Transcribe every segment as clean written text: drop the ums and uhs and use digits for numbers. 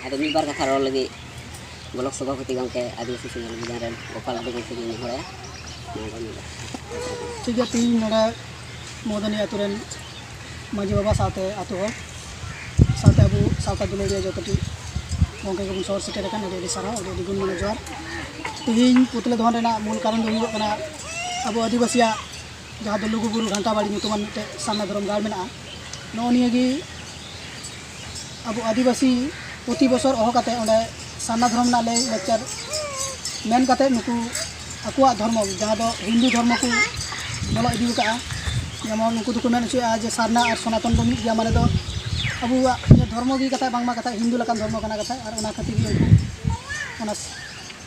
ada mibar kata roll lagi bolok सभापति गंके आदिवासी सेंगल बिजान गोपाल बगल से होया ठीक है तीन नोड़ा मोदनी आतुरन माजी बाबा साथे आतु हो साथे अबू सावता दुलेरिया जो कटी गंके को सौर सेटेर कान अडी सारा अडी गुण मन जोर तीन पुतले धन रेना मूल कारण दो हुयो कना अबू आदिवासिया जहाँ दो लुगुबुरु घंटा बाड़ी nyutuman मिटे सामना धर्म गाड़ मेना नो निया गी अबू आदिवासी प्रति बছর अहो काते ओंडे सामना धर्म ना ले लेक्चर मेन काते नुकु आकुआ धर्म जहाँ दो हिंदू धर्म को बोलो इदी का जेमन नुकु दुको मेन होचुआ जे सारना और सनातन दो मिद गया माने दो अबुआ धर्म गी कथा बांगमा कथा हिंदू लकान धर्म कना कथा और ओना खातिर गी ओना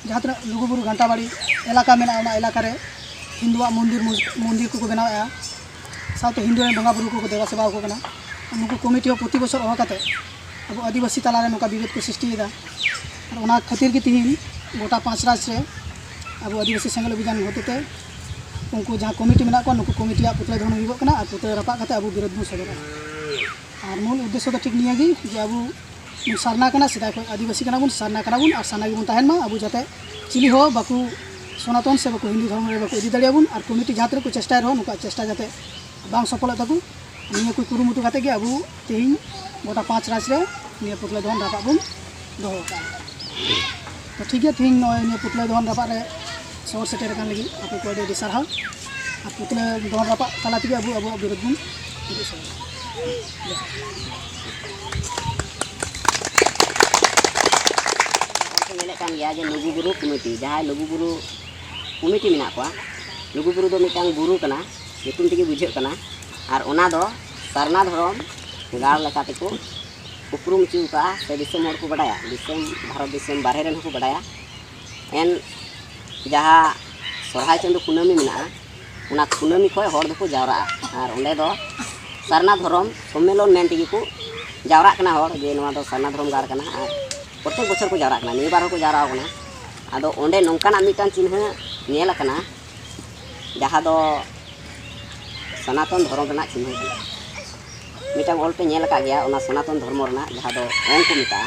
जहाँ तना लुगुबुरु घंटा बाड़ी एलाका मेना ओना एलाका रे हिंदुआ मंदिर को बनाया साथ हिंदू बंगा बुरु को देवा सेवा को कना नुकु कमिटी हो प्रति बছর अहो काते अब आदिवासी तलारे नुका विवेद को सृष्टिदा और ओना खातिर की तीन गोटा 5 राज रे अब आदिवासी सेंगल अभियान होते उनको जहाँ कमिटी मेना को नुकु कमिटी पुतले धन हुई कना और पुतले रपा काते अब विरोध बो सदरा और मूल उद्देश्य तो ठीक निया गी जे अब सारना कना सिदाय को आदिवासी कना बुन सारना कना बुन और सारना गिबुन ताहेन मा अब जाते चिली हो बाकू सनातन से बाकू हिंदू धर्म रे बाकू इदी दाड़िया बुन और कमिटी जहाँ तक को चेष्टा रहो नुका चेष्टा जाते बांग सफल ताकू निया को कुरुमुटु काते गे अब तीन गोटा 5 राज रे निया पुतले धन रपा बुन दोहो का तो ठीक है तीन निया पुतले धन रपा रे सौर सेटेर कान लगी आपको को अडी सारहाव और पुतले धन रपा तला तगे अब अब विरोध बुन इदी sir kan ya je luguburu committee jahay luguburu committee mena ko luguburu do mitang buru kana nyutum tege bujheuk kana ar ona do sarna dhorom gar leka teko uprum chu ka se disem hor ko badaya disem bharat disem barhe ren ko badaya en jaha sorhai chandu kunami mena ona kunami khoy hor do ko jawra ar onde do sarna dhorom सम्मेलन men tege ko jawra kana hor je noa do sarna dhorom gar kana प्रत्येक बছর को Zara कना निबार को Zara कना आदो ओंडे नोंकाना मिटान चिन्ह nail कना जहाँ दो सनातन धर्म रना चिन्ह कना मिटान ऑल पे नेल का गया ओना सनातन धर्म रना जहाँ दो ओंग को मिटा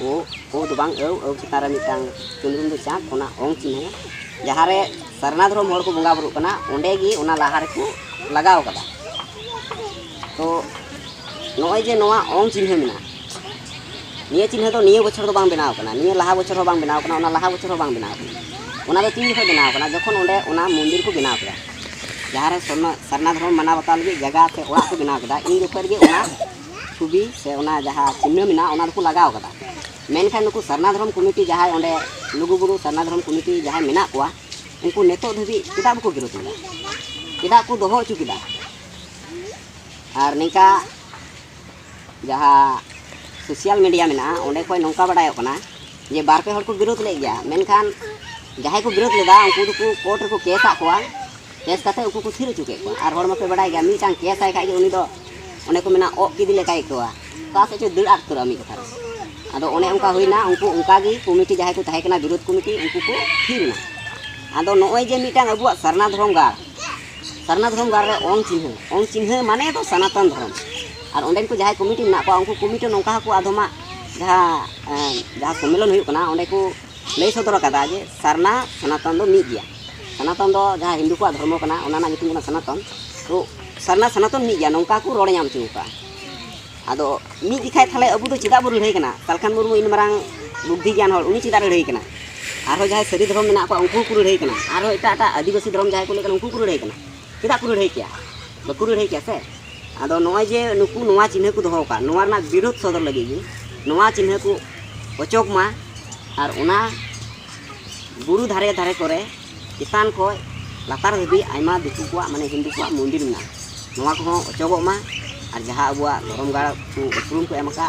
ओ दो बांग औ चितारा मिटान चुनरुम दो चाप ओना ओंग चिन्ह जहाँ रे सरना धर्म हर को बंगा बुरु कना ओंडे गी ओना लाहार को लगाव कदा तो नोय जे नोआ ओंग चिन्ह मेना निये चिन्ह तो निये बছর तो बांग बनाव कना निये लाहा बছর हो बांग बनाव कना ओना लाहा बছर हो बांग बनाव ओना दो तीन जखो बनाव कना जखन ओंडे ओना मंदिर को बनाव कदा जहाँ रे सरना धर्म माना बताल गे जगह से ओड़ा को बनाव कदा इन जखर गे ओना छुबी से ओना जहाँ चिन्ह मेना ओना को लगाव कदा मेनखान नुकु सरना धर्म कमिटी जहाँ ओंडे लुगुबुरु सरना धर्म कमिटी जहाँ मेना कोआ उनको नेतो धबी केदा को गिरोध कदा केदा को दोहो हचु केदा और निका जहाँ सोशल मीडिया में ओंडे कोई नौका बड़ायो कना जे बार पे हर को विरोध ले गया मेनखान जहां को विरोध लेदा उनको को कोर्ट को केस आकोआ केस काते उनको को थिर चुके को और हर मके बड़ाय गया मीटांग केस आय कागे उनी दो ओने को मेना ओ किदी लेकाय कोआ का से दड़ आक तोरा मी कथा आदो ओने उनका होइना उनको उनका गी कमिटी जहां को ताहे कना विरोध कमिटी उनको को थिरना आदो नोय जे मीटांग अबुआ सरना धर्म गार रे ओंग चिन्ह माने तो सनातन धर्म और ओंडे को जहाँ कमिटी में को उनको कमिटी नौका को आधमा जहाँ सम्मेलन हुई कना ओंडे को लई सदर कदा जे सरना सनातन दो मिद गया सनातन दो जहाँ हिंदू को धर्म कना ओना ना nyutum कना सनातन तो सरना सनातन मिद गया नौका को रोड नाम चुका आदो मिद दिखाय थाले अबु दो चिदा बु लड़ाई कना सालखान मुर्मू इन मारांग बुद्धि ज्ञान हर उनी चिदा लड़ाई कना आरो जहाँ सरी धर्म मेना को उनको को लड़ाई कना आरो एटा आदिवासी धर्म जहाँ को लेकन उनको को लड़ाई कना चिदा को लड़ाई किया बकु लड़ाई किया से आदो नोय जे नुकु नोवा चिन्ह को दोहो का नोवा ना विरोध सदर लगी नोवा चिन्ह को अचोक मा और ओना बुरु धारे धारे करे चितान को लातार हबी आयमा दिकु को माने हिंदू को मंदिर में नोवा को अचोक मा और जहाँ अबुआ धर्म गाड़ को उपरुम को एमका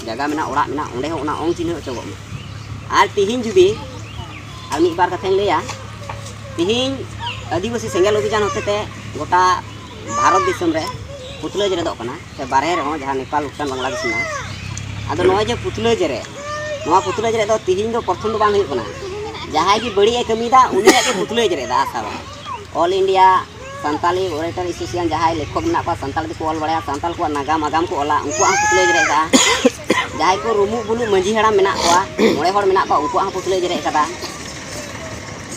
जगह में ओड़ा में ओंडे ओना ओंग चिन्ह अचोक मा और तिहिन जुदी और मिद बार कथान लेया तिहिन आदिवासी सेंगल अभियान होते गोटा भारत दिसम रे पुतले जरे कना से बारहे रहो जहाँ नेपाल भूटान बांग्लादेश में आदो नोय जे पुतले जरे नोवा पुतले जरे दो तिहिन दो प्रथम दो बांग हुई कना जहाँ की बड़ी कमीदा उनी के पुतले जरे दा आसा all India Santali orator association जहाँ लेखक में को संताल को ऑल बड़ा संताल को नागाम आगाम को ओला उनको पुतले जरे दा जहाँ को रुमु बुलु मंझी हड़ाम मेना कोआ मोड़े हड़ मेना कोआ उनको पुतले जरे कदा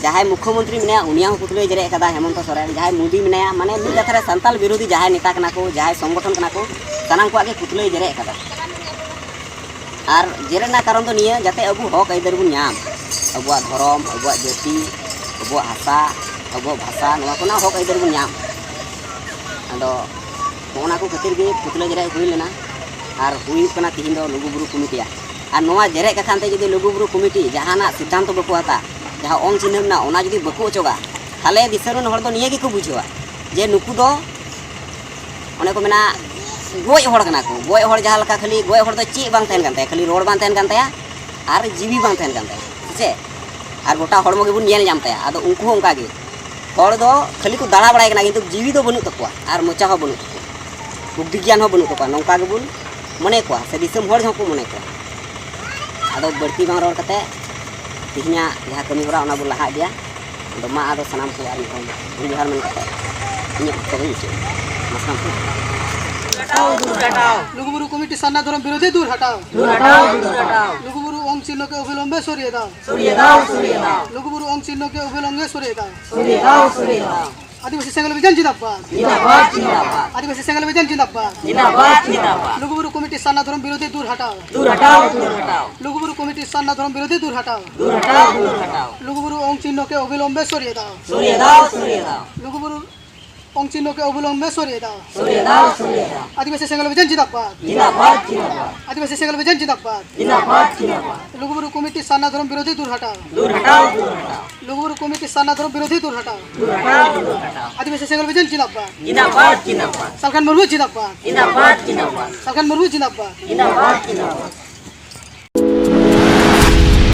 जहाँ मुख्यमंत्री मेना उनिया पुतले जरे कदा हेमंत सोरेन जहाँ मोदी मेना माने मिद कथा रे संताल विरोधी जहाँ नेता कना को जहाँ संगठन कना को सानाम को आगे पुतले जरे कदा और जेरेना कारण तो निया जाते अबु हक आइदर बुन नाम अबुआ धर्म अबुआ जाति अबुआ भाषा अबुआ भाषा नवा कोना हक आइदर बुन नाम अदो ओना को खातिर गे पुतले जरे हुई लेना और हुई कना तिहिन दो लुगुबुरु कमिटिया और नवा जरे कखानते जदि लुगुबुरु कमिटी जहाना सिद्धांत बको हता जहाँ ओंग चिन्ह ना ओना जदि बको अचोगा थाले दिसरुन हर दो निये गे को बुझवा जे नुकु दो ओने को मेना गोय हड़ कना को गोय हड़ जहाँ लका खाली गोय हड़ दो ची बांग तहन कानते खाली रोड बांग तहन कानते और जीवी बांग तहन कानते से और गोटा हड़मो गे बुन नेल जामते आदो उनको हो उनका गे हड़ दो खाली को दाड़ा बड़ाय कना किंतु जीवी दो बनु तकवा और मोचा हो बनु बुद्धि ज्ञान हो बनु तकवा नौका गे बुन मने को से दिसम हड़ को मने को आदो बड़ती बांग रोड कते तिहिना जहाँ कमी हरा ओना बुन लहा दिया आदो मा आदो सनाम को आर को बिहार मन कते इnya को बुझे मसनाम को लुगुबुरु कमिटी सन्ना धर्म विरोधी दूर हटाओ लुगुबुरु अंग चिन्ह के अविलंबे सरिये दाओ लुगुबुरु अंग चिन्ह के अविलंबे सरिये दाओ आदिवासी संगल विजन जिंदाबाद आदिवासी संगल विजन जिंदाबाद लुगुबुरु कमिटी सन्ना धर्म विरोधी दूर हटाओ लुगुबुरु कमिटी सन्ना धर्म विरोधी दूर हटाओ लुगुबुरु अंग चिन्ह के अविलंबे सरिये दाओ लुगुबुरु अंग चिन्ह के अविलंबे सरिये दाओ आदिवासी संगल विजन जिंदाबाद आदिवासी संगल विजन जिंदाबाद लुगुबुरु कमिटी सन्ना धर्म विरोधी दूर हटाओ लुगुबुरु कमिटी सन्ना धर्म विरोधी दूर हटाओ आदिवासी संगल विजन जिंदाबाद सालखान मुर्मू जिंदाबाद सालखान मुर्मू जिंदाबाद